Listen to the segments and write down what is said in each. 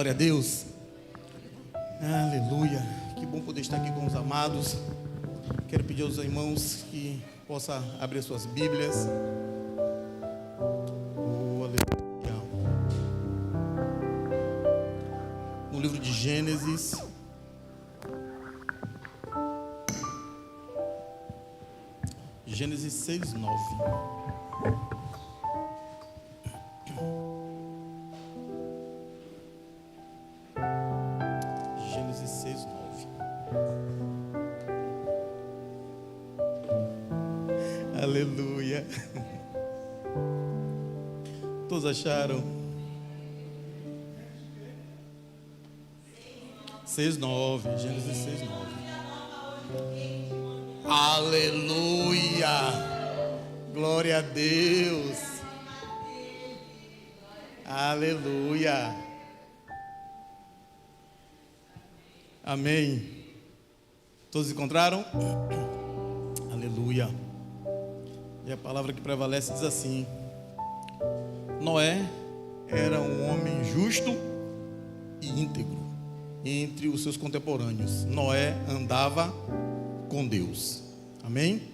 Glória a Deus. Aleluia. Que bom poder estar aqui com os amados. Quero pedir aos irmãos que possam abrir suas Bíblias. Oh, aleluia. No livro de Gênesis. Gênesis 6:9. Gênesis 6:9. Aleluia. Todos acharam? 6:9. Gênesis 6:9. Aleluia. Glória a Deus. Aleluia. Amém. Todos encontraram? Aleluia. E a palavra que prevalece diz assim: Noé era um homem justo e íntegro entre os seus contemporâneos. Noé andava com Deus. Amém?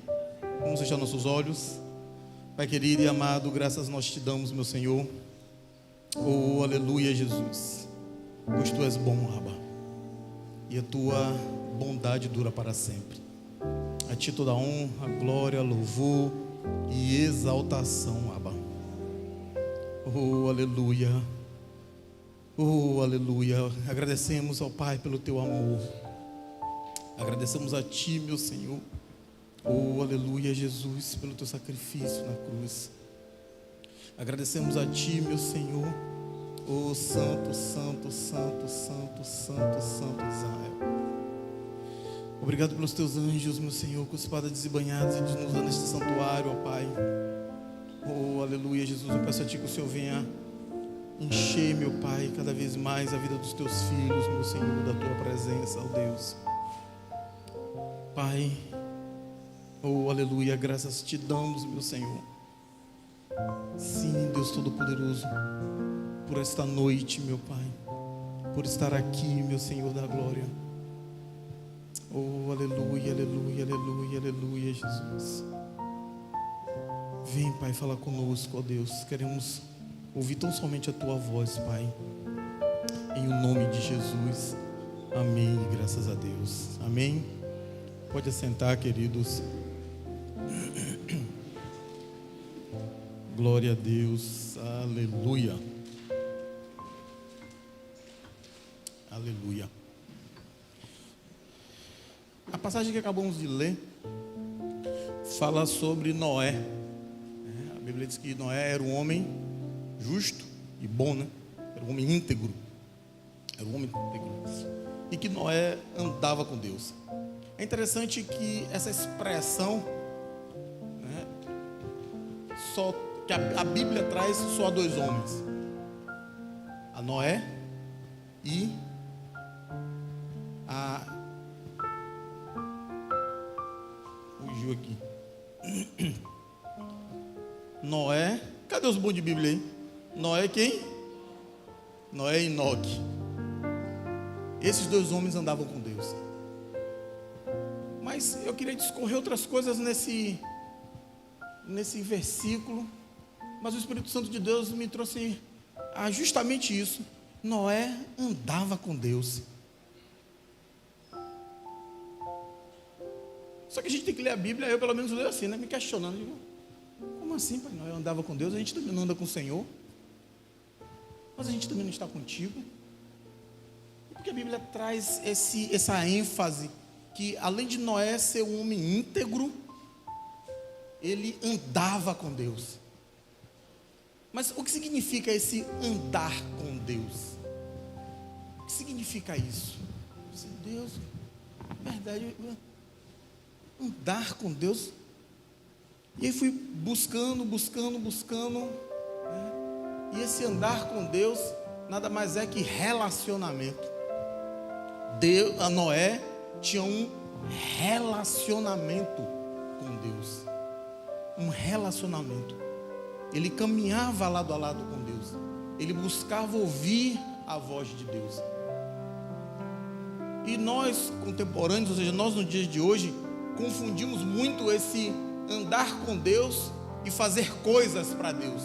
Vamos fechar nossos olhos. Pai querido e amado, graças nós te damos, meu Senhor. Oh, aleluia, Jesus. Pois tu és bom, Abba, e a tua bondade dura para sempre. A ti toda honra, glória, louvor e exaltação, Abba. Oh, aleluia. Oh, aleluia. Agradecemos ao Pai pelo teu amor. Agradecemos a ti, meu Senhor. Oh, aleluia, Jesus, pelo teu sacrifício na cruz. Agradecemos a ti, meu Senhor. Oh, santo, santo, santo, santo, santo, santo Israel. Obrigado pelos teus anjos, meu Senhor, com espadas desembanhadas e desnudas neste santuário, ó Pai. Oh, aleluia, Jesus. Eu peço a ti que o Senhor venha encher, meu Pai, cada vez mais a vida dos teus filhos, meu Senhor, da tua presença, ó Deus. Pai, oh, aleluia, graças te damos, meu Senhor. Sim, Deus Todo-Poderoso, por esta noite, meu Pai, por estar aqui, meu Senhor da glória. Oh, aleluia, aleluia, aleluia, aleluia, Jesus. Vem, Pai, falar conosco, ó Deus. Queremos ouvir tão somente a tua voz, Pai. Em o nome de Jesus. Amém, graças a Deus. Amém. Pode assentar, queridos. Glória a Deus. Aleluia. Aleluia. A passagem que acabamos de ler fala sobre Noé. A Bíblia diz que Noé era um homem justo e bom, né? Era um homem íntegro. Era um homem íntegro. E que Noé andava com Deus. É interessante que essa expressão, né, só que a Bíblia traz só a dois homens: a Noé e a... fugiu aqui. Noé. Cadê os bons de Bíblia aí? Noé quem? Noé e Enoque. Esses dois homens andavam com Deus. Mas eu queria discorrer outras coisas nesse versículo. Mas o Espírito Santo de Deus me trouxe a justamente isso. Noé andava com Deus. Só que a gente tem que ler a Bíblia. Eu pelo menos leio assim, né? Me questionando. Digo, como assim, Pai? Noé andava com Deus, a gente também não anda com o Senhor. Mas a gente também não está contigo. Porque a Bíblia traz essa ênfase que, além de Noé ser um homem íntegro, ele andava com Deus. Mas o que significa esse andar com Deus? O que significa isso? Deus, verdade, andar com Deus. E aí fui buscando, né? E esse andar com Deus nada mais é que relacionamento. A Noé tinha um relacionamento com Deus. Um relacionamento. Ele caminhava lado a lado com Deus. Ele buscava ouvir a voz de Deus. E nós, contemporâneos, ou seja, nós nos dias de hoje, confundimos muito esse andar com Deus e fazer coisas para Deus.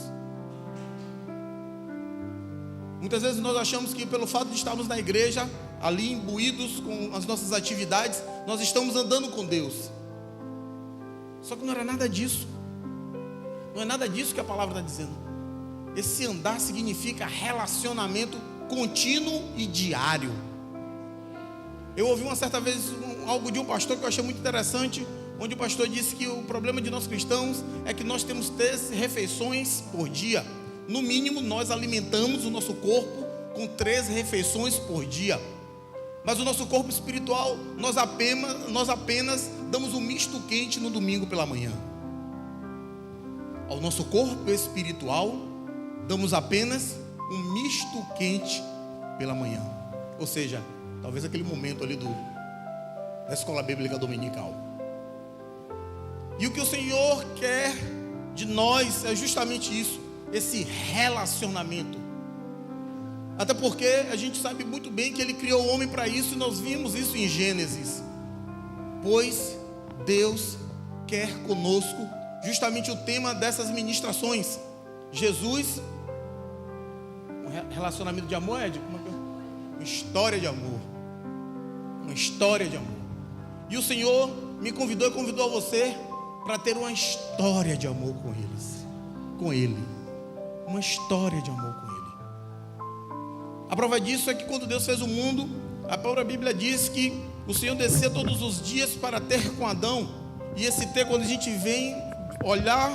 Muitas vezes nós achamos que pelo fato de estarmos na igreja, ali imbuídos com as nossas atividades, nós estamos andando com Deus. Só que não era nada disso. Não é nada disso que a palavra está dizendo. Esse andar significa relacionamento contínuo e diário. Eu ouvi uma certa vez algo de um pastor que eu achei muito interessante, onde o pastor disse que o problema de nós cristãos é que nós temos 3 refeições por dia. No mínimo, nós alimentamos o nosso corpo com 3 refeições por dia. Mas o nosso corpo espiritual, nós apenas damos um misto quente no domingo pela manhã. Ao nosso corpo espiritual, damos apenas um misto quente pela manhã. Ou seja, talvez aquele momento ali da escola bíblica dominical. E o que o Senhor quer de nós é justamente isso, esse relacionamento. Até porque a gente sabe muito bem que Ele criou o homem para isso, e nós vimos isso em Gênesis. Pois Deus quer conosco, justamente o tema dessas ministrações. Jesus, um relacionamento de amor, Ed? Como é que é? Uma história de amor. Uma história de amor. E o Senhor me convidou e convidou a você para ter uma história de amor com eles. Com Ele. Uma história de amor com Ele. A prova disso é que quando Deus fez o mundo, a própria Bíblia diz que o Senhor descia todos os dias para ter com Adão. E esse ter, quando a gente vem olhar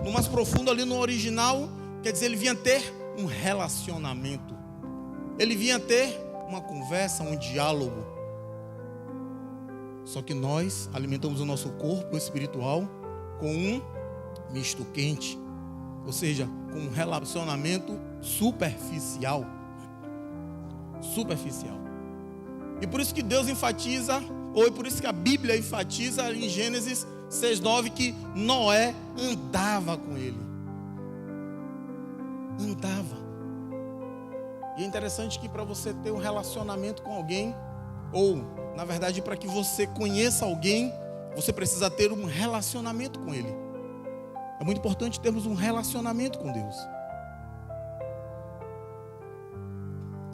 no mais profundo ali no original, quer dizer, ele vinha ter um relacionamento. Ele vinha ter uma conversa, um diálogo. Só que nós alimentamos o nosso corpo espiritual com um misto quente. Ou seja, com um relacionamento superficial. Superficial. E por isso que Deus enfatiza, ou por isso que a Bíblia enfatiza em Gênesis 6:9 que Noé andava com ele. Andava. E é interessante que para você ter um relacionamento com alguém, ou na verdade para que você conheça alguém, você precisa ter um relacionamento com ele. É muito importante termos um relacionamento com Deus.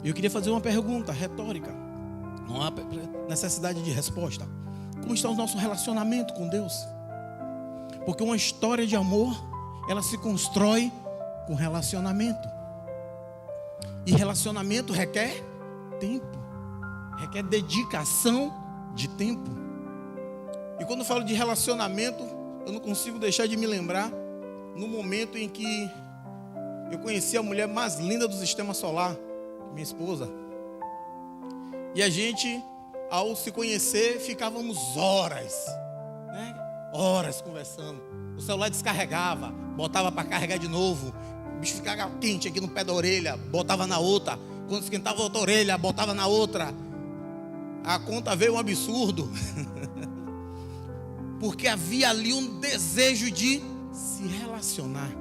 Eu queria fazer uma pergunta retórica. Não há necessidade de resposta. Como está o nosso relacionamento com Deus? Porque uma história de amor, ela se constrói com relacionamento. E relacionamento requer tempo. Requer dedicação de tempo. E quando eu falo de relacionamento, eu não consigo deixar de me lembrar no momento em que eu conheci a mulher mais linda do sistema solar, minha esposa. E a gente, ao se conhecer, ficávamos horas, né? Horas conversando. O celular descarregava, botava para carregar de novo. O bicho ficava quente aqui no pé da orelha, botava na outra. Quando esquentava a outra orelha, botava na outra. A conta veio um absurdo. Porque havia ali um desejo de se relacionar,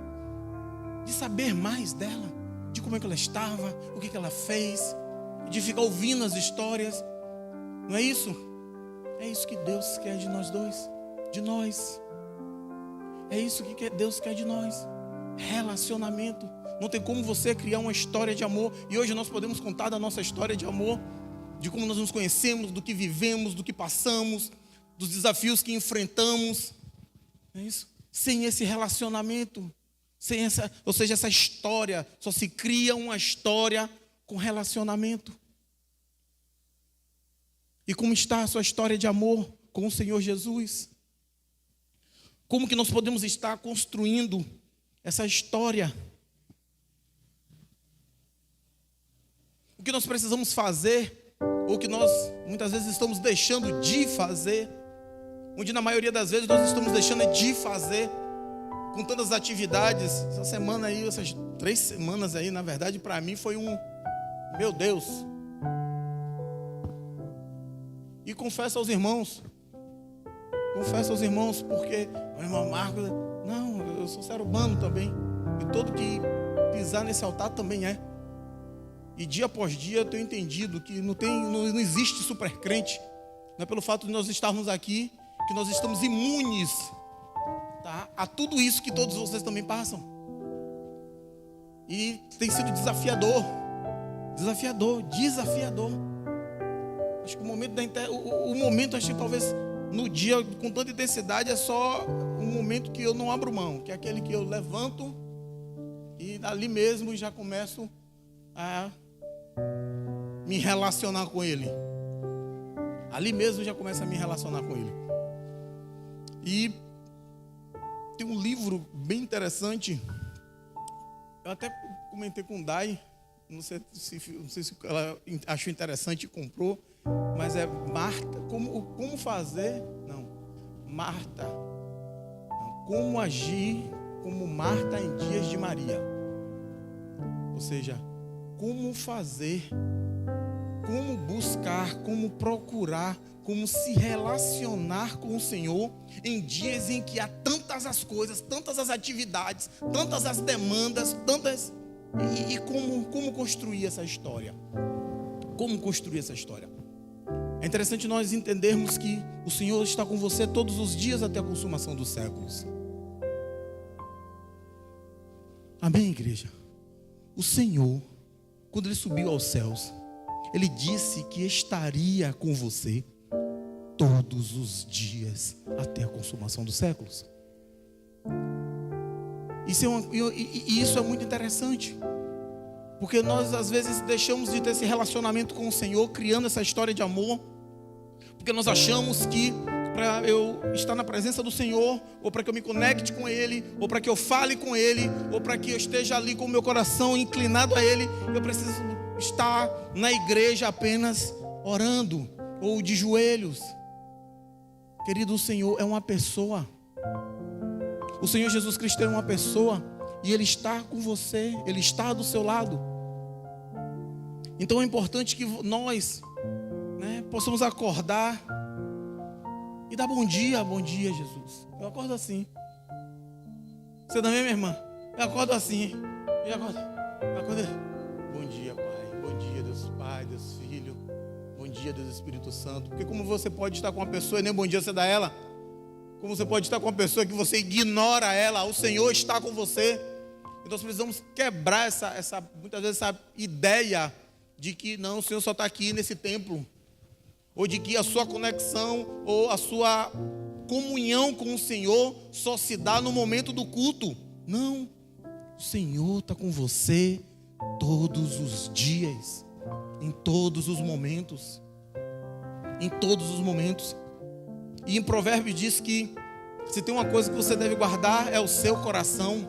de saber mais dela, de como é que ela estava, o que ela fez, de ficar ouvindo as histórias. Não é isso? É isso que Deus quer de nós dois, de nós. É isso que Deus quer de nós. Relacionamento. Não tem como você criar uma história de amor. E hoje nós podemos contar da nossa história de amor, de como nós nos conhecemos, do que vivemos, do que passamos, dos desafios que enfrentamos. Não é isso? Sem esse relacionamento, sem essa, ou seja, essa história, só se cria uma história com relacionamento. E como está a sua história de amor com o Senhor Jesus? Como que nós podemos estar construindo essa história? O que nós precisamos fazer, ou que nós muitas vezes estamos deixando de fazer, onde na maioria das vezes nós estamos deixando de fazer, com tantas atividades. Essa semana aí, essas 3 semanas aí, na verdade, para mim foi meu Deus. E confesso aos irmãos, porque o irmão Marcos, não, eu sou ser humano também, e todo que pisar nesse altar também é. E dia após dia eu tenho entendido que não existe super crente. Não é pelo fato de nós estarmos aqui que nós estamos imunes, tá, a tudo isso que todos vocês também passam. E tem sido desafiador. Acho que o momento, acho que talvez no dia com tanta intensidade é só um momento que eu não abro mão, que é aquele que eu levanto e ali mesmo já começo a me relacionar com Ele. Ali mesmo já começo a me relacionar com Ele. E tem um livro bem interessante. Eu até comentei com o Dai, não sei se ela achou interessante e comprou, mas é Marta, como fazer, não, Marta, não, como agir como Marta em dias de Maria. Ou seja, como fazer, como buscar, como procurar, como se relacionar com o Senhor em dias em que há tantas as coisas, tantas as atividades, tantas as demandas, e como construir essa história. Como construir essa história? É interessante nós entendermos que o Senhor está com você todos os dias até a consumação dos séculos. Amém, igreja? O Senhor, quando Ele subiu aos céus, Ele disse que estaria com você todos os dias até a consumação dos séculos. Isso é muito interessante, porque nós às vezes deixamos de ter esse relacionamento com o Senhor, criando essa história de amor, porque nós achamos que para eu estar na presença do Senhor, ou para que eu me conecte com Ele, ou para que eu fale com Ele, ou para que eu esteja ali com o meu coração inclinado a Ele, eu preciso estar na igreja apenas orando, ou de joelhos. Querido, o Senhor é uma pessoa. O Senhor Jesus Cristo é uma pessoa, e Ele está com você, Ele está do seu lado. Então é importante que nós, possamos acordar e dar bom dia Jesus. Eu acordo assim. Você também, minha irmã? Eu acordo assim. Eu acordo. Bom dia, Pai. Bom dia, Deus Pai, Deus Filho. Bom dia, Deus Espírito Santo. Porque como você pode estar com uma pessoa e nem bom dia você dá ela? Como você pode estar com uma pessoa que você ignora ela? O Senhor está com você. Então nós precisamos quebrar muitas vezes essa ideia de que não, o Senhor só está aqui nesse templo, ou de que a sua conexão ou a sua comunhão com o Senhor só se dá no momento do culto. Não, o Senhor está com você todos os dias, em todos os momentos. Em todos os momentos. E em Provérbios diz que se tem uma coisa que você deve guardar é o seu coração.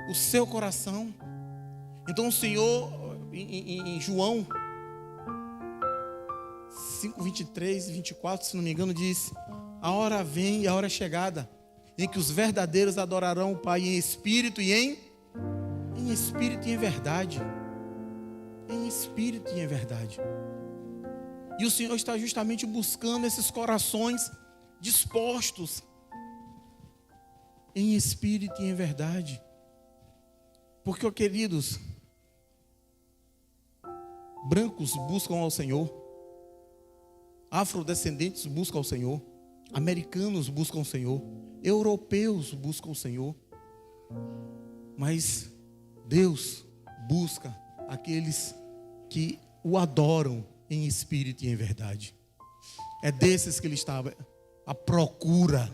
O seu coração. Então o Senhor, em João 5, 23 e 24, se não me engano, diz: a hora vem e a hora é chegada, em que os verdadeiros adorarão o Pai em espírito e em espírito e em verdade. Em espírito e em verdade. E o Senhor está justamente buscando esses corações dispostos em espírito e em verdade. Porque, queridos, brancos buscam ao Senhor, afrodescendentes buscam ao Senhor, americanos buscam ao Senhor, europeus buscam ao Senhor, mas Deus busca aqueles que o adoram em espírito e em verdade. É desses que Ele está à procura,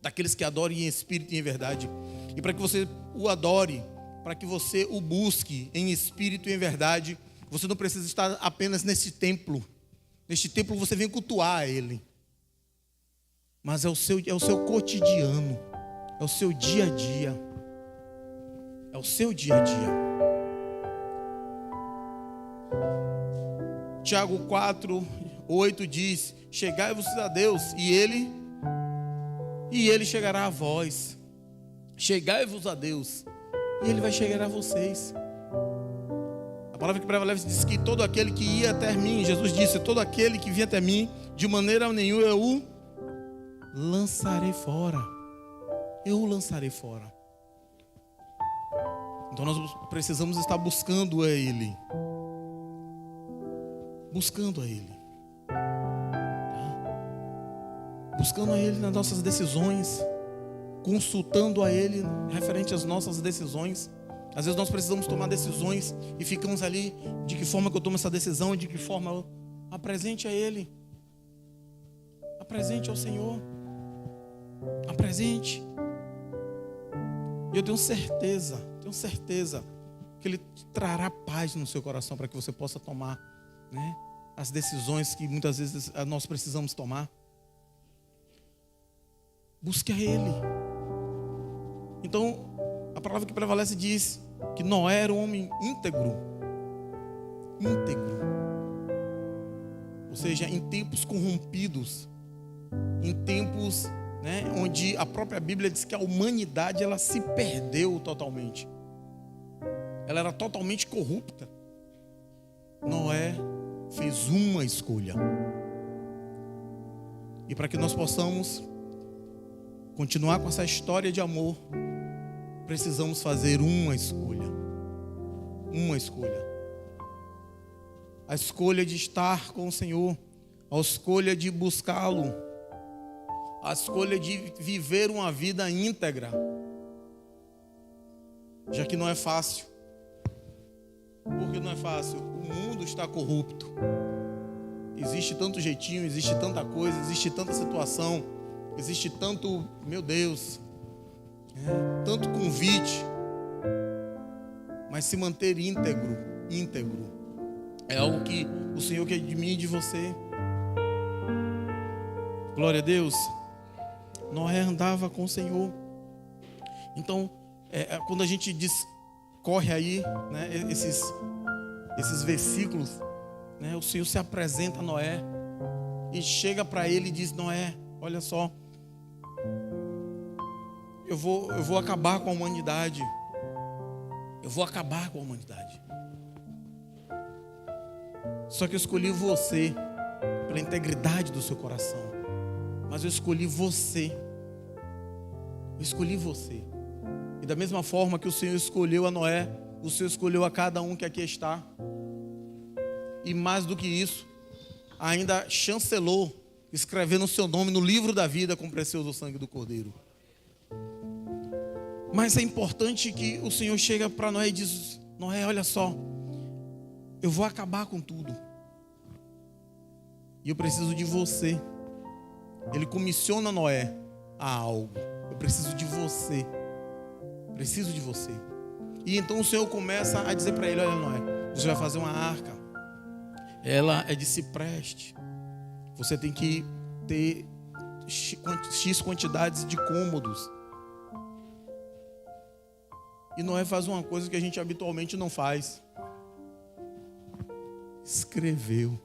daqueles que adoram em espírito e em verdade. E para que você o adore, para que você o busque em espírito e em verdade, você não precisa estar apenas neste templo. Neste templo você vem cultuar a Ele, mas é o seu cotidiano, é o seu dia a dia. É o seu dia a dia. Tiago 4:8 diz: chegai-vos a Deus e Ele chegará a vós. Chegai-vos a Deus e Ele vai chegar a vocês. A palavra que prevalece diz que todo aquele que ia até mim, Jesus disse: todo aquele que vinha até mim, de maneira nenhuma eu o lançarei fora. Eu o lançarei fora. Então nós precisamos estar buscando a Ele. Buscando a Ele. Tá? Buscando a Ele nas nossas decisões. Consultando a Ele referente às nossas decisões. Às vezes nós precisamos tomar decisões e ficamos ali, de que forma que eu tomo essa decisão, de que forma eu apresente a Ele. Apresente ao Senhor. Apresente. E eu tenho certeza que Ele trará paz no seu coração para que você possa tomar, né, as decisões que muitas vezes nós precisamos tomar. Busque a Ele. Então, a palavra que prevalece diz que Noé era um homem íntegro. Íntegro. Ou seja, em tempos corrompidos, em tempos, né, onde a própria Bíblia diz que a humanidade ela se perdeu totalmente. Ela era totalmente corrupta. Noé fez uma escolha. E para que nós possamos continuar com essa história de amor, precisamos fazer uma escolha. Uma escolha. A escolha de estar com o Senhor, a escolha de buscá-lo, a escolha de viver uma vida íntegra, já que não é fácil. Por que não é fácil? O mundo está corrupto. Existe tanto jeitinho, existe tanta coisa, existe tanta situação, existe tanto, meu Deus, tanto convite. Mas se manter íntegro é algo que o Senhor quer de mim e de você. Glória a Deus. Noé andava com o Senhor. Então, quando a gente discorre aí, né, esses versículos, né, o Senhor se apresenta a Noé e chega para ele e diz: Noé, olha só, eu vou acabar com a humanidade. Eu vou acabar com a humanidade. Só que eu escolhi você pela integridade do seu coração. Mas eu escolhi você. Eu escolhi você. E da mesma forma que o Senhor escolheu a Noé, o Senhor escolheu a cada um que aqui está. E mais do que isso, ainda chancelou, escrevendo o seu nome no livro da vida com o precioso sangue do Cordeiro. Mas é importante que o Senhor chega para Noé e diz: Noé, olha só, eu vou acabar com tudo. E eu preciso de você. Ele comissiona Noé a algo. Eu preciso de você. Preciso de você. E então o Senhor começa a dizer para ele: olha, Noé, você vai fazer uma arca. Ela é de cipreste. Você tem que ter X quantidades de cômodos. E Noé faz uma coisa que a gente habitualmente não faz. Escreveu.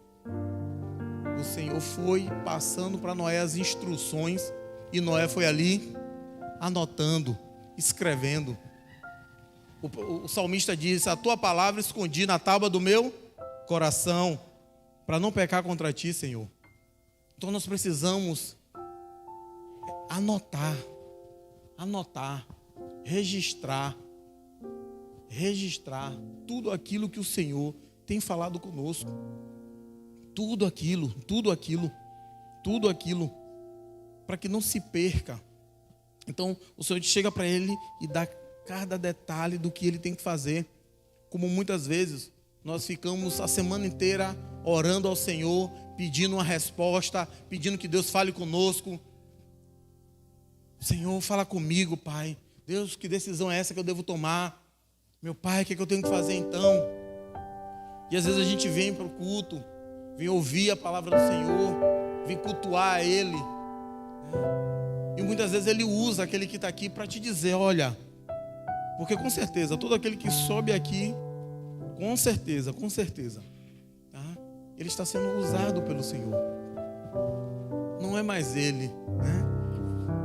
O Senhor foi passando para Noé as instruções. E Noé foi ali anotando, escrevendo. O salmista diz: a tua palavra escondi na tábua do meu coração, para não pecar contra ti, Senhor. Então nós precisamos anotar, registrar tudo aquilo que o Senhor tem falado conosco. Tudo aquilo, para que não se perca. Então o Senhor chega para ele e dá cada detalhe do que ele tem que fazer. Como muitas vezes nós ficamos a semana inteira orando ao Senhor, pedindo uma resposta, pedindo que Deus fale conosco. Senhor, fala comigo, Pai. Deus, que decisão é essa que eu devo tomar? Meu Pai, o que eu tenho que fazer então? E às vezes a gente vem para o culto, vem ouvir a palavra do Senhor, vem cultuar a Ele, né? E muitas vezes Ele usa aquele que está aqui para te dizer: olha, porque com certeza, todo aquele que sobe aqui, com certeza, tá? Ele está sendo usado pelo Senhor. Não é mais ele, né?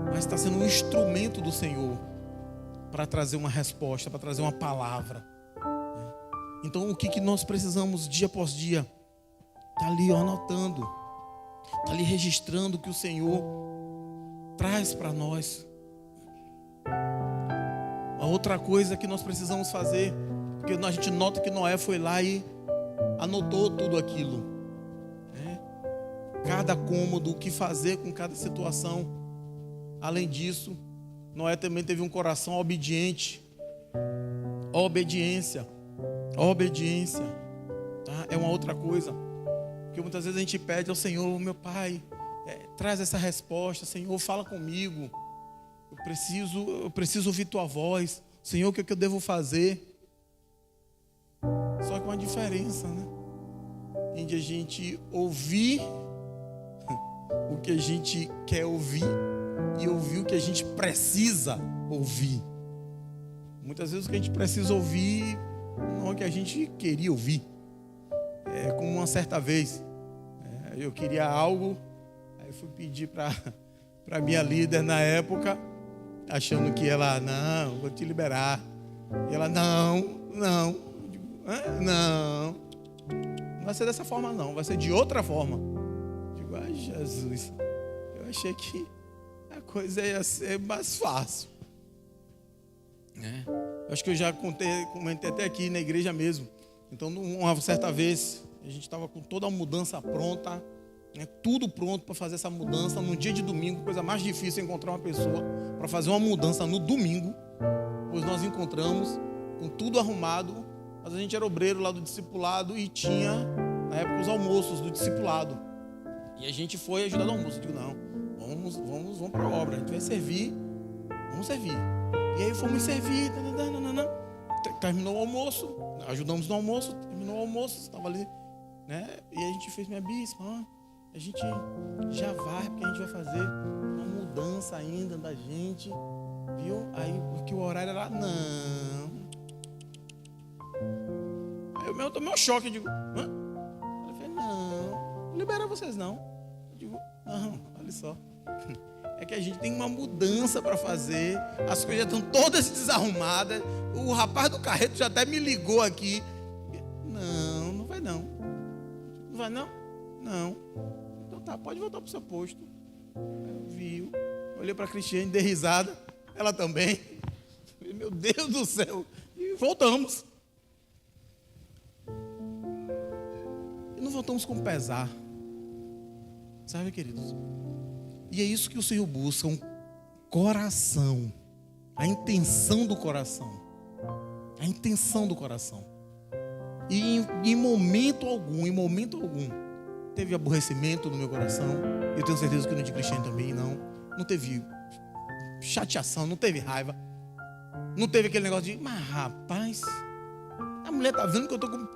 Mas está sendo um instrumento do Senhor para trazer uma resposta, para trazer uma palavra, né? Então o que nós precisamos dia após dia? Está ali anotando, está ali registrando o que o Senhor traz para nós. A outra coisa que nós precisamos fazer, porque a gente nota que Noé foi lá e anotou tudo aquilo, né? Cada cômodo, o que fazer com cada situação. Além disso, Noé também teve um coração obediente. Obediência, tá? É uma outra coisa, porque muitas vezes a gente pede ao Senhor: meu Pai, traz essa resposta, Senhor, fala comigo, eu preciso ouvir tua voz, Senhor, o que eu devo fazer? Só que uma diferença, né? Em a gente ouvir o que a gente quer ouvir e ouvir o que a gente precisa ouvir. Muitas vezes o que a gente precisa ouvir não é o que a gente queria ouvir. É como uma certa vez, eu queria algo, aí fui pedir para minha líder na época, achando que ela: não, vou te liberar. E ela: não. Eu digo: não vai ser dessa forma não, vai ser de outra forma. Eu digo: ai, Jesus, eu achei que a coisa ia ser mais fácil. Acho que eu já comentei até aqui na igreja mesmo. Então, uma certa vez, a gente estava com toda a mudança pronta, né, tudo pronto para fazer essa mudança no dia de domingo. Coisa mais difícil é encontrar uma pessoa para fazer uma mudança no domingo. Pois nós encontramos com tudo arrumado, mas a gente era obreiro lá do discipulado e tinha, na época, os almoços do discipulado. E a gente foi ajudar no almoço. Eu digo: não, vamos para a obra, a gente vai servir, vamos servir. E aí fomos servir, terminou o almoço, ajudamos no almoço, terminou o almoço, estava ali, né? E a gente fez: minha bispa, a gente já vai, porque a gente vai fazer uma mudança ainda da gente, viu? Aí, porque o horário era, não. Aí eu tomei um choque, eu digo: eu falei: não libera vocês não. Eu digo: não, olha só. É que a gente tem uma mudança para fazer, as coisas já estão todas desarrumadas. O rapaz do carreto já até me ligou aqui. Não vai não. Não vai não? Não. Então tá, pode voltar para o seu posto. Viu? Olhei para a Cristiane, dei risada. Ela também. Meu Deus do céu. E voltamos. E não voltamos com pesar. Sabe, queridos? E é isso que o Senhor busca, um coração, a intenção do coração, a intenção do coração. E em momento algum, teve aborrecimento no meu coração. Eu tenho certeza que no de Cristiano também não teve chateação, não teve raiva, não teve aquele negócio de: mas rapaz, a mulher está vendo que eu estou com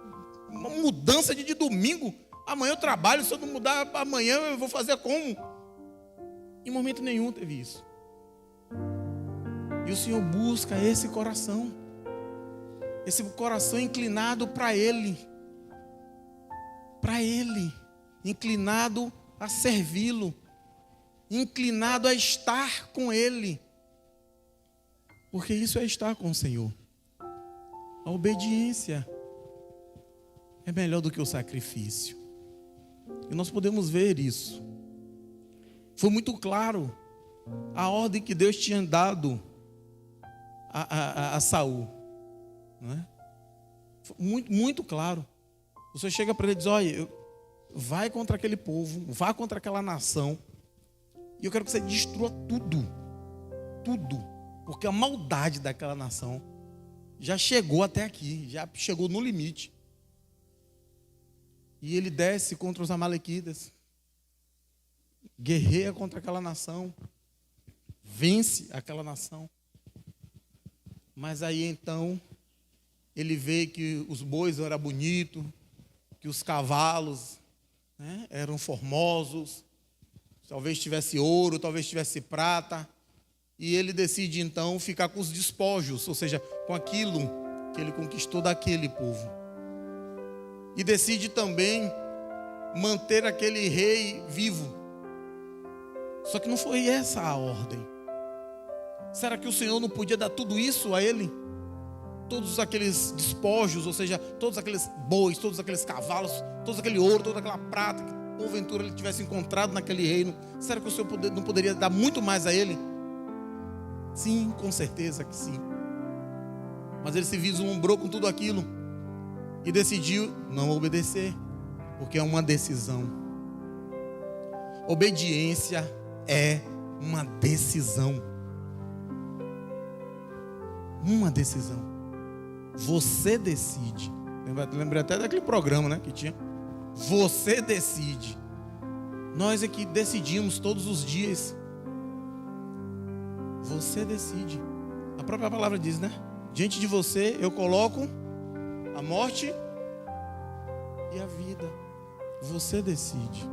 uma mudança de domingo, amanhã eu trabalho, se eu não mudar amanhã eu vou fazer como? Em momento nenhum teve isso. E o Senhor busca esse coração inclinado para Ele, inclinado a servi-lo, inclinado a estar com Ele, porque isso é estar com o Senhor. A obediência é melhor do que o sacrifício, e nós podemos ver isso. Foi muito claro a ordem que Deus tinha dado a Saul, né? Foi muito claro. Você chega para ele e diz: olha, vai contra aquele povo, vá contra aquela nação, e eu quero que você destrua tudo, porque a maldade daquela nação já chegou até aqui, já chegou no limite. E ele desce contra os amalequitas, guerreia contra aquela nação, vence aquela nação. Mas aí então ele vê que os bois eram bonitos, que os cavalos, né, eram formosos, talvez tivesse ouro, talvez tivesse prata, e ele decide então ficar com os despojos, ou seja, com aquilo que ele conquistou daquele povo, e decide também manter aquele rei vivo. Só que não foi essa a ordem. Será que o Senhor não podia dar tudo isso a ele? Todos aqueles despojos, ou seja, todos aqueles bois, todos aqueles cavalos, todo aquele ouro, toda aquela prata que porventura ele tivesse encontrado naquele reino. Será que o Senhor não poderia dar muito mais a ele? Sim, com certeza que sim. Mas ele se vislumbrou com tudo aquilo e decidiu não obedecer, porque é uma decisão. Obediência é uma decisão. Uma decisão. Você decide. Lembrei até daquele programa, né, que tinha. Você decide. Nós é que decidimos todos os dias. Você decide. A própria palavra diz, né? Diante de você eu coloco a morte e a vida. Você decide.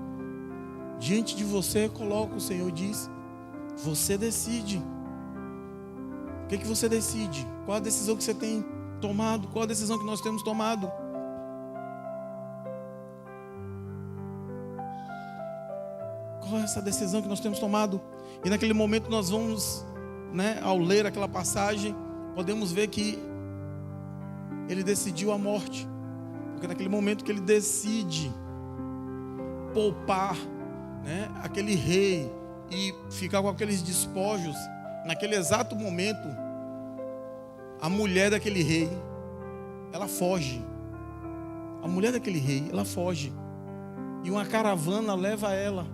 Diante de você eu coloco, o Senhor diz, você decide. O que você decide? Qual a decisão que você tem tomado? Qual a decisão que nós temos tomado? Qual é essa decisão que nós temos tomado? E naquele momento nós vamos, né, ao ler aquela passagem, podemos ver que ele decidiu a morte. Porque naquele momento que ele decide poupar, né, aquele rei e ficar com aqueles despojos, naquele exato momento, a mulher daquele rei, ela foge. A mulher daquele rei, ela foge. E uma caravana leva ela.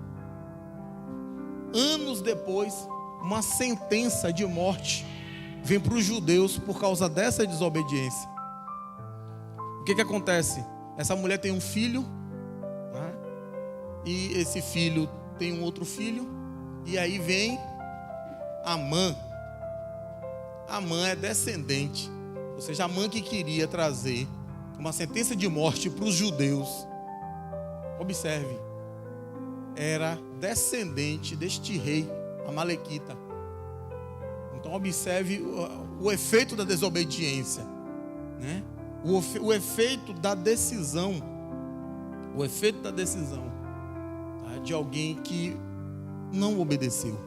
Anos depois, uma sentença de morte vem para os judeus por causa dessa desobediência. O que acontece? Essa mulher tem um filho, né? E esse filho tem um outro filho, e aí vem Amã. Amã é descendente, ou seja, Amã que queria trazer uma sentença de morte para os judeus. Observe, era descendente deste rei amalequita. Então observe o efeito da desobediência, né? O efeito da decisão. O efeito da decisão, tá? De alguém que não obedeceu.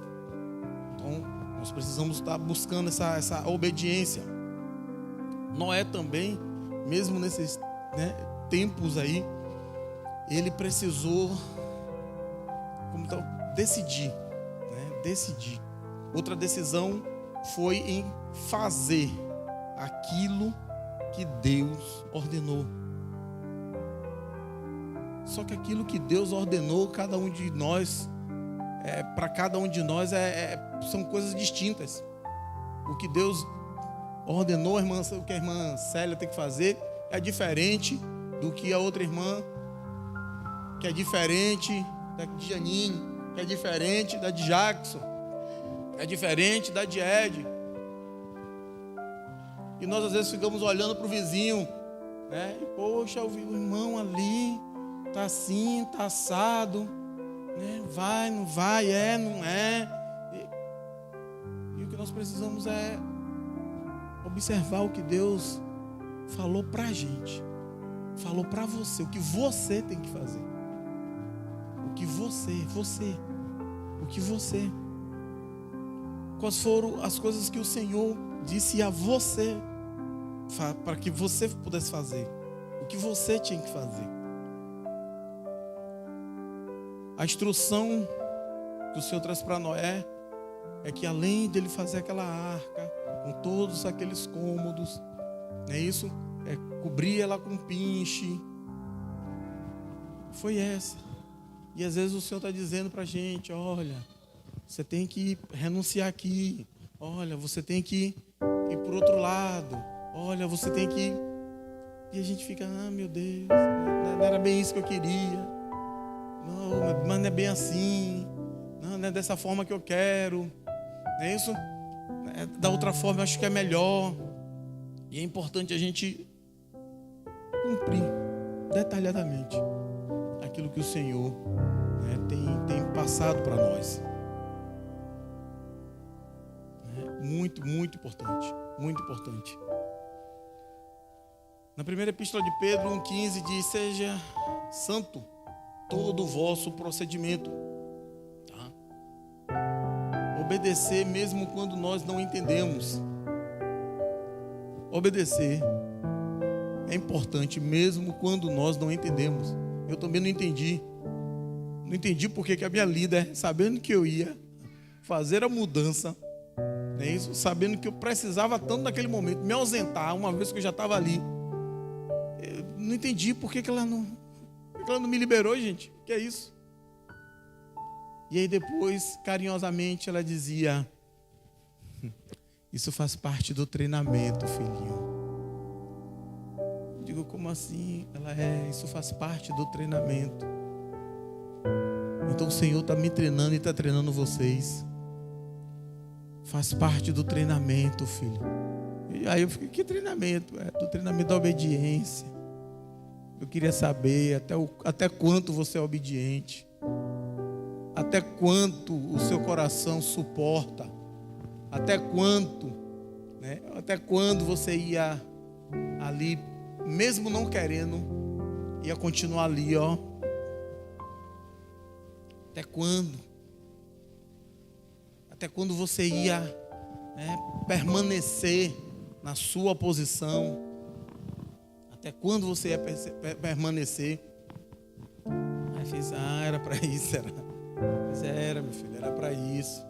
Então nós precisamos estar buscando essa obediência. Noé também, mesmo nesses, né, tempos aí, ele precisou decidir, né? Decidir. Outra decisão foi em fazer aquilo que Deus ordenou. Só que aquilo que Deus ordenou, cada um de nós, para cada um de nós são coisas distintas. O que Deus ordenou, o que a irmã Célia tem que fazer é diferente do que a outra irmã, que é diferente da de Janine, que é diferente da de Jackson, é diferente da de Ed. E nós às vezes ficamos olhando para o vizinho, né? E, poxa, o irmão ali tá assim, tá assado, né? Vai, não vai, não é. E o que nós precisamos é observar o que Deus falou para a gente, falou para você, o que você tem que fazer. O que você. Quais foram as coisas que o Senhor disse a você, para que você pudesse fazer? O que você tinha que fazer? A instrução que o Senhor traz para Noé é que além dele fazer aquela arca, com todos aqueles cômodos, não é isso? Cobrir ela com pinche. Foi essa. E às vezes o Senhor está dizendo para a gente, olha, você tem que renunciar aqui. Olha, você tem que ir para o outro lado. Olha, você tem que... E a gente fica, meu Deus, não era bem isso que eu queria. Não, mas não é bem assim. Não é dessa forma que eu quero. Não é isso? Da outra forma eu acho que é melhor. E é importante a gente cumprir detalhadamente aquilo que o Senhor, né, tem passado para nós. Muito, muito importante. Muito importante. Na primeira epístola de Pedro 1,15 diz: seja santo todo o vosso procedimento. Tá? Obedecer mesmo quando nós não entendemos. Obedecer é importante mesmo quando nós não entendemos. Eu também não entendi. Não entendi porque que a minha líder, sabendo que eu ia fazer a mudança, Não é isso? Sabendo que eu precisava tanto naquele momento me ausentar, uma vez que eu já estava ali. Eu não entendi por que ela não me liberou, gente. O que é isso? E aí depois, carinhosamente, ela dizia: isso faz parte do treinamento, filhinho. Eu digo, como assim? Ela, isso faz parte do treinamento. Então o Senhor está me treinando e está treinando vocês. Faz parte do treinamento, filho. E aí eu fiquei, que treinamento? Do treinamento da obediência. Eu queria saber até quanto você é obediente. Até quanto o seu coração suporta. Até quanto, né? Até quando você ia ali, mesmo não querendo, ia continuar ali, ó. Até quando? Até quando você ia, né, permanecer na sua posição? Até quando você ia permanecer? Aí fez, era para isso, era. Mas era, meu filho, era para isso.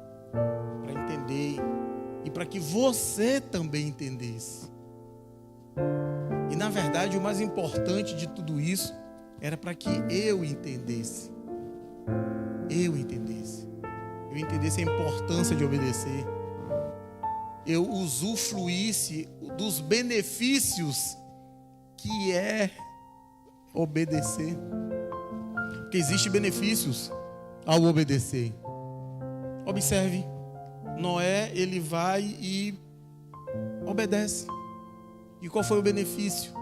Para entender. E para que você também entendesse. E na verdade o mais importante de tudo isso era para que eu entendesse. Eu entendesse a importância de obedecer. Eu usufruísse dos benefícios que é obedecer. Porque existem benefícios ao obedecer. Observe, Noé, ele vai e obedece. E qual foi o benefício?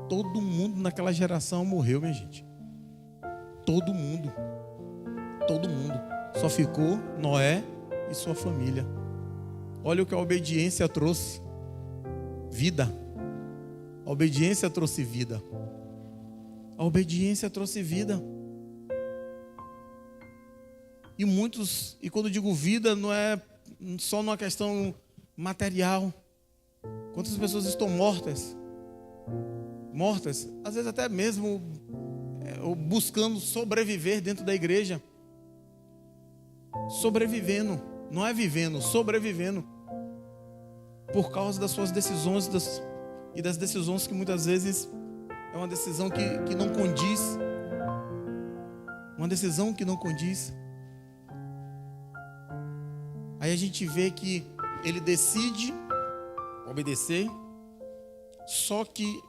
Todo mundo naquela geração morreu, minha gente. Todo mundo. Só ficou Noé e sua família. Olha o que a obediência trouxe. Vida. A obediência trouxe vida. A obediência trouxe vida. E quando eu digo vida, não é só numa questão material. Quantas pessoas estão mortas? Às vezes até mesmo buscando sobreviver dentro da igreja. Sobrevivendo, não é vivendo, sobrevivendo. Por causa das suas decisões e das decisões que muitas vezes é uma decisão que não condiz. Uma decisão que não condiz. Aí a gente vê que ele decide obedecer, só que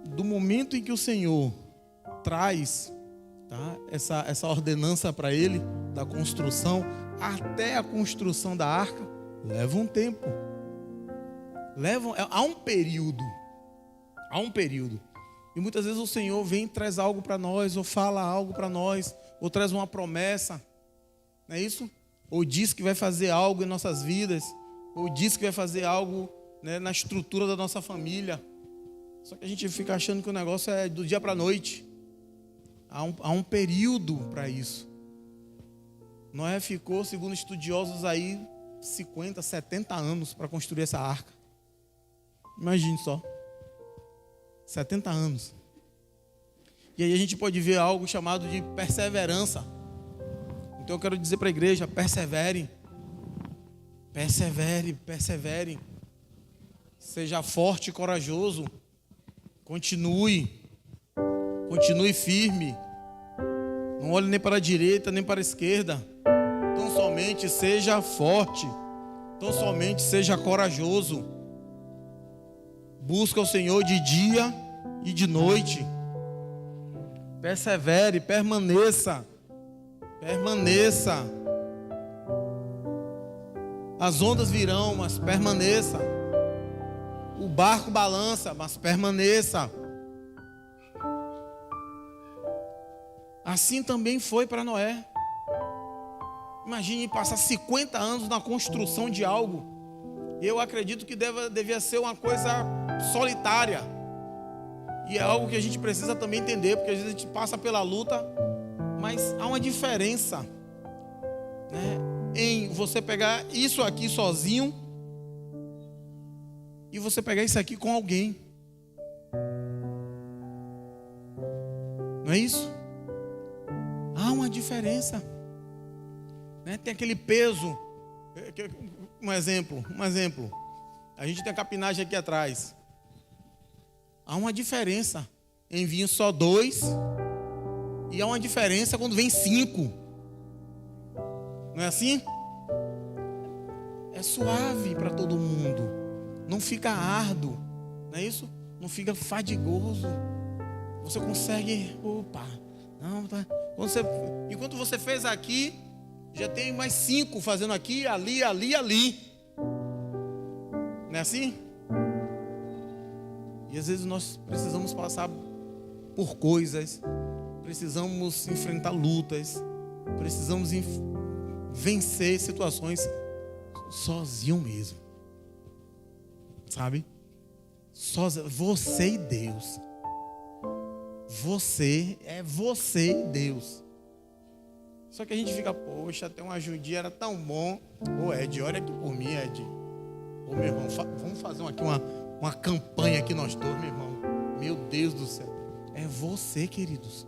do momento em que o Senhor traz, tá, essa ordenança para ele, da construção, até a construção da arca, leva um tempo. Há um período. E muitas vezes o Senhor vem e traz algo para nós, ou fala algo para nós, ou traz uma promessa, não é isso? Ou diz que vai fazer algo em nossas vidas, ou diz que vai fazer algo, né, na estrutura da nossa família. Só que a gente fica achando que o negócio é do dia para a noite. Há um período para isso. Noé ficou, segundo estudiosos aí, 50, 70 anos para construir essa arca. Imagine só. 70 anos. E aí a gente pode ver algo chamado de perseverança. Então eu quero dizer para a igreja, persevere. Persevere. Seja forte e corajoso. Continue firme. Não olhe nem para a direita, nem para a esquerda. Tão somente seja forte. Tão somente seja corajoso. Busca o Senhor de dia e de noite. Persevere, permaneça. As ondas virão, mas permaneça. O barco balança, mas permaneça. Assim também foi para Noé. Imagine passar 50 anos na construção de algo. Eu acredito que devia ser uma coisa solitária. E é algo que a gente precisa também entender, porque às vezes a gente passa pela luta, mas há uma diferença, né, em você pegar isso aqui sozinho e você pegar isso aqui com alguém. Não é isso? Há uma diferença, né? Tem aquele peso Um exemplo. A gente tem a capinagem aqui atrás. Há uma diferença em vir só 2 e há uma diferença quando vem 5. Não é assim? É suave para todo mundo. Não fica árduo. Não é isso? Não fica fadigoso. Você consegue... Opa! Não, tá. Enquanto você fez aqui, já tem mais 5 fazendo aqui, ali. Não é assim? E às vezes nós precisamos passar por coisas, precisamos enfrentar lutas, precisamos vencer situações sozinho mesmo. Sabe? Você e Deus. Você e Deus. Só que a gente fica, poxa, até uma ajudinha era tão bom. Ô Ed, olha aqui por mim, Ed. Ô meu irmão, vamos fazer aqui uma campanha aqui nós todos, meu irmão. Meu Deus do céu. É você, queridos.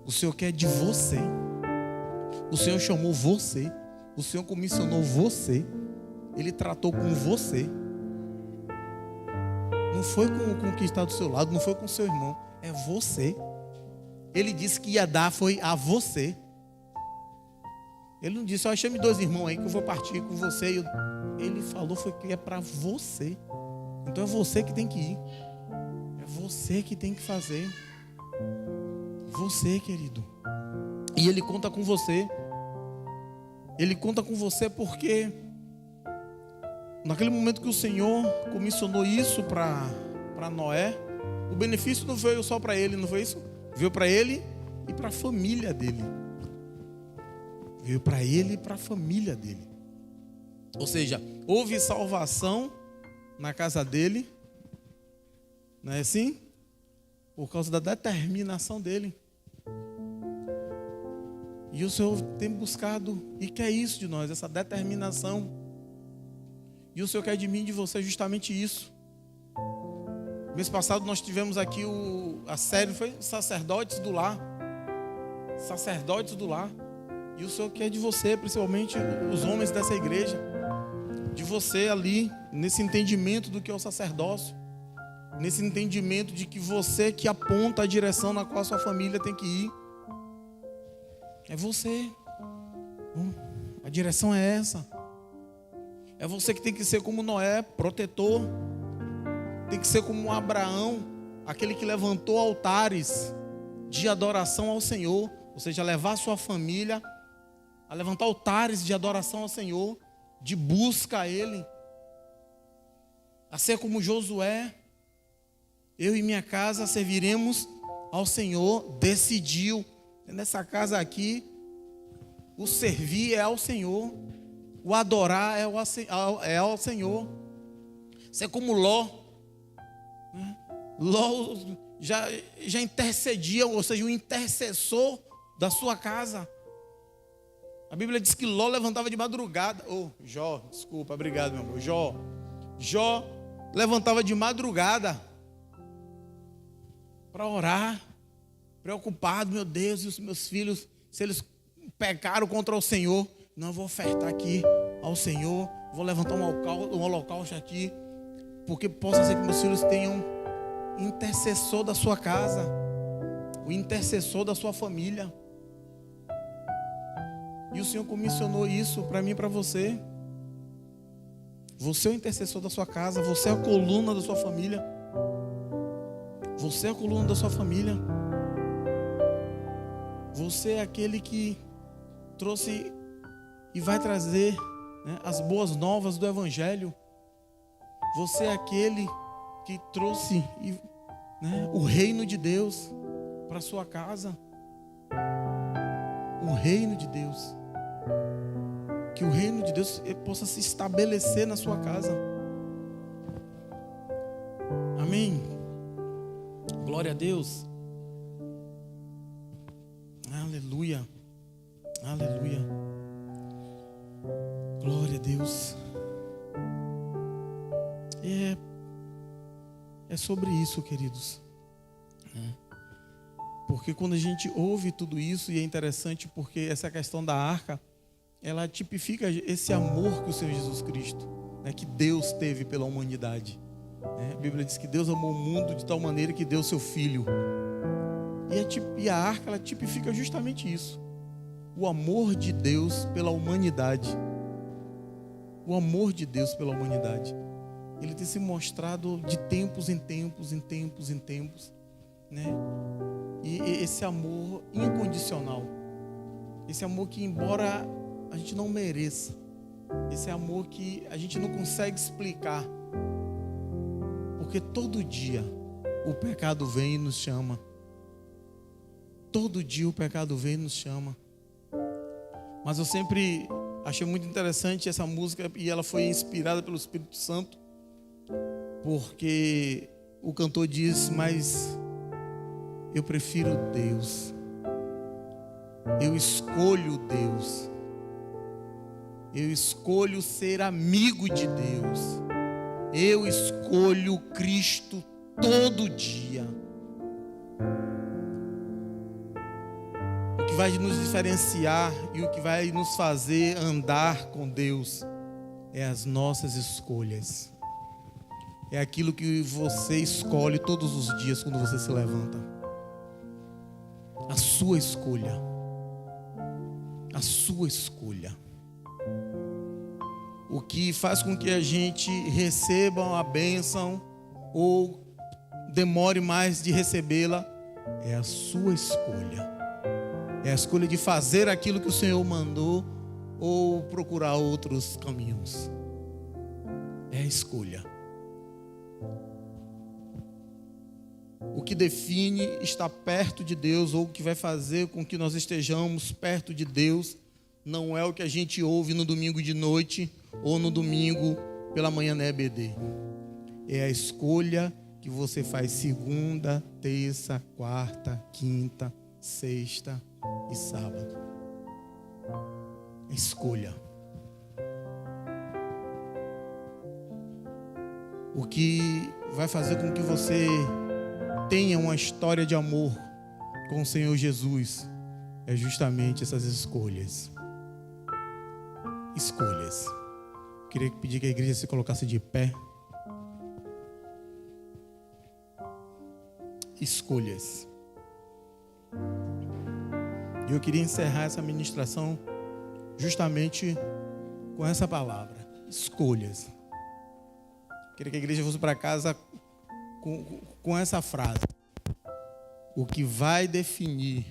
O Senhor quer de você. O Senhor chamou você. O Senhor comissionou você. Ele tratou com você. Não foi com quem está do seu lado, não foi com o seu irmão. É você. Ele disse que ia dar, foi a você. Ele não disse, chame 2 irmãos aí que eu vou partir com você. Ele falou foi que é para você. Então é você que tem que ir. É você que tem que fazer. Você, querido. E Ele conta com você. Ele conta com você porque naquele momento que o Senhor comissionou isso para Noé, o benefício não veio só para ele, não foi isso? Veio para ele e para a família dele. Veio para ele e para a família dele. Ou seja, houve salvação na casa dele, não é assim? Por causa da determinação dele. E o Senhor tem buscado e quer isso de nós, essa determinação. E o Senhor quer de mim e de você justamente isso. Mês passado nós tivemos aqui a série, foi Sacerdotes do Lar. Sacerdotes do Lar. E o Senhor quer de você, principalmente os homens dessa igreja. De você ali, nesse entendimento do que é o sacerdócio. Nesse entendimento de que você que aponta a direção na qual a sua família tem que ir. É você. A direção é essa. É você que tem que ser como Noé, protetor. Tem que ser como Abraão, aquele que levantou altares de adoração ao Senhor. Ou seja, levar a sua família a levantar altares de adoração ao Senhor, de busca a Ele. A ser como Josué, eu e minha casa serviremos ao Senhor. Decidiu, nessa casa aqui, o servir é ao Senhor, o adorar é ao Senhor. Ser como Ló. Ló já intercedia, ou seja, o intercessor da sua casa. A Bíblia diz que Ló levantava de madrugada. Jó, desculpa, obrigado, meu amor. Jó levantava de madrugada para orar, preocupado, meu Deus, e os meus filhos, se eles pecaram contra o Senhor, não, eu vou ofertar aqui ao Senhor, vou levantar um holocausto aqui, porque possa ser que meus filhos tenham intercessor da sua casa, o intercessor da sua família. E o Senhor comissionou isso para mim e para você. Você é o intercessor da sua casa, você é a coluna da sua família. Você é a coluna da sua família. Você é aquele que trouxe e vai trazer, as boas novas do Evangelho. Você é aquele que trouxe o reino de Deus para a sua casa. O reino de Deus. Que o reino de Deus possa se estabelecer na sua casa. Amém. Glória a Deus. Aleluia. Aleluia. Glória a Deus. É sobre isso, queridos. Porque quando a gente ouve tudo isso, e é interessante porque essa questão da arca, ela tipifica esse amor que o Senhor Jesus Cristo, né, que Deus teve pela humanidade. A Bíblia diz que Deus amou o mundo de tal maneira que deu seu Filho. E a arca, ela tipifica justamente isso. O amor de Deus pela humanidade. O amor de Deus pela humanidade. Ele tem se mostrado de tempos em tempos, né? E esse amor incondicional. Esse amor que, embora a gente não mereça, esse amor que a gente não consegue explicar, porque todo dia o pecado vem e nos chama. Todo dia o pecado vem e nos chama. Mas eu sempre achei muito interessante essa música, e ela foi inspirada pelo Espírito Santo, porque o cantor diz: mas eu prefiro Deus, eu escolho Deus, eu escolho ser amigo de Deus, eu escolho Cristo todo dia. O que vai nos diferenciar e o que vai nos fazer andar com Deus é as nossas escolhas. É aquilo que você escolhe todos os dias quando você se levanta. A sua escolha. A sua escolha. O que faz com que a gente receba a bênção ou demore mais de recebê-la é a sua escolha. É a escolha de fazer aquilo que o Senhor mandou ou procurar outros caminhos. É a escolha. O que define estar perto de Deus, ou o que vai fazer com que nós estejamos perto de Deus, não é o que a gente ouve no domingo de noite ou no domingo pela manhã na EBD. É a escolha que você faz segunda, terça, quarta, quinta, sexta e sábado. Escolha. O que vai fazer com que você tenha uma história de amor com o Senhor Jesus é justamente essas escolhas. Escolhas. Queria pedir que a igreja se colocasse de pé. Escolhas. E eu queria encerrar essa ministração justamente com essa palavra: escolhas. Queria que a igreja fosse para casa com essa frase: o que vai definir,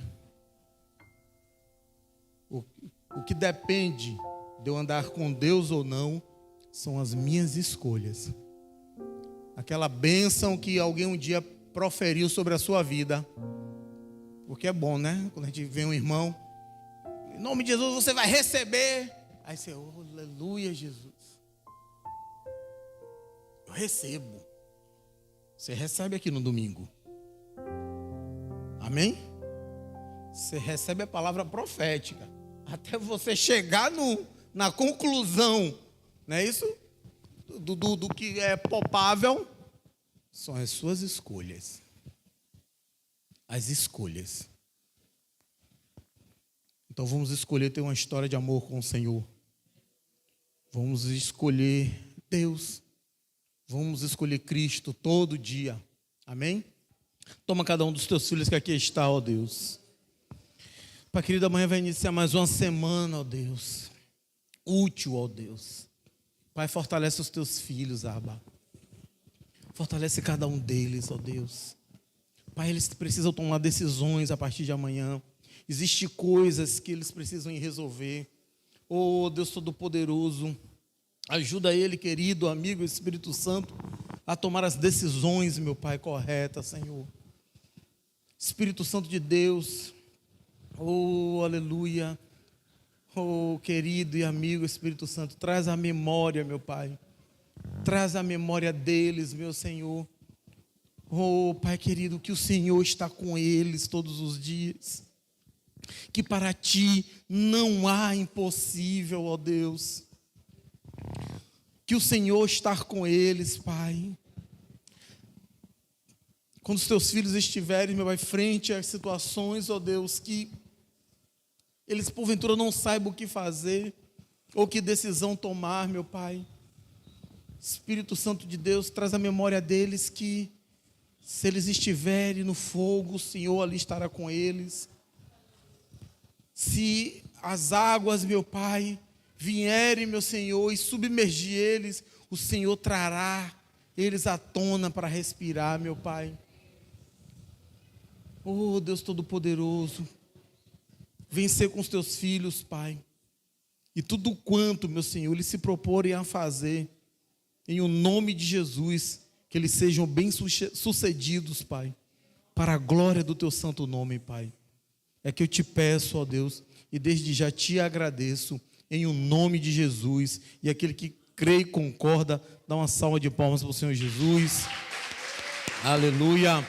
o que depende de eu andar com Deus ou não, são as minhas escolhas. Aquela bênção que alguém um dia proferiu sobre a sua vida. Porque é bom, né? Quando a gente vê um irmão, em nome de Jesus você vai receber. Aí você, oh, aleluia, Jesus. Eu recebo. Você recebe aqui no domingo. Amém? Você recebe a palavra profética. Até você chegar na conclusão, não é isso? Do que é palpável, são as suas escolhas. As escolhas. Então vamos escolher ter uma história de amor com o Senhor. Vamos escolher Deus. Vamos escolher Cristo todo dia. Amém? Toma cada um dos teus filhos que aqui está, ó Deus. Pai querido, amanhã vai iniciar mais uma semana, ó Deus. Útil, ó Deus. Pai, fortalece os teus filhos, Abba. Fortalece cada um deles, ó Deus. Pai, eles precisam tomar decisões a partir de amanhã. Existem coisas que eles precisam resolver. Oh, Deus Todo-Poderoso, ajuda ele, querido amigo Espírito Santo, a tomar as decisões, meu Pai, corretas, Senhor. Espírito Santo de Deus, oh, aleluia. Oh, querido e amigo Espírito Santo, traz a memória, meu Pai. Traz a memória deles, meu Senhor. Oh, Pai querido, que o Senhor está com eles todos os dias. Que para Ti não há impossível, ó Deus. Que o Senhor está com eles, Pai. Quando os Teus filhos estiverem, meu Pai, frente às situações, ó Deus, que eles porventura não saibam o que fazer, ou que decisão tomar, meu Pai. Espírito Santo de Deus, traz a memória deles que, se eles estiverem no fogo, o Senhor ali estará com eles. Se as águas, meu Pai, vierem, meu Senhor, e submergir eles, o Senhor trará eles à tona para respirar, meu Pai. Oh, Deus Todo-Poderoso, vem ser com os teus filhos, Pai. E tudo quanto, meu Senhor, eles se proporem a fazer, em o nome de Jesus, que eles sejam bem-sucedidos, Pai, para a glória do teu santo nome, Pai. É que eu te peço, ó Deus, e desde já te agradeço, em o nome de Jesus. E aquele que crê e concorda, dá uma salva de palmas para o Senhor Jesus. Aleluia.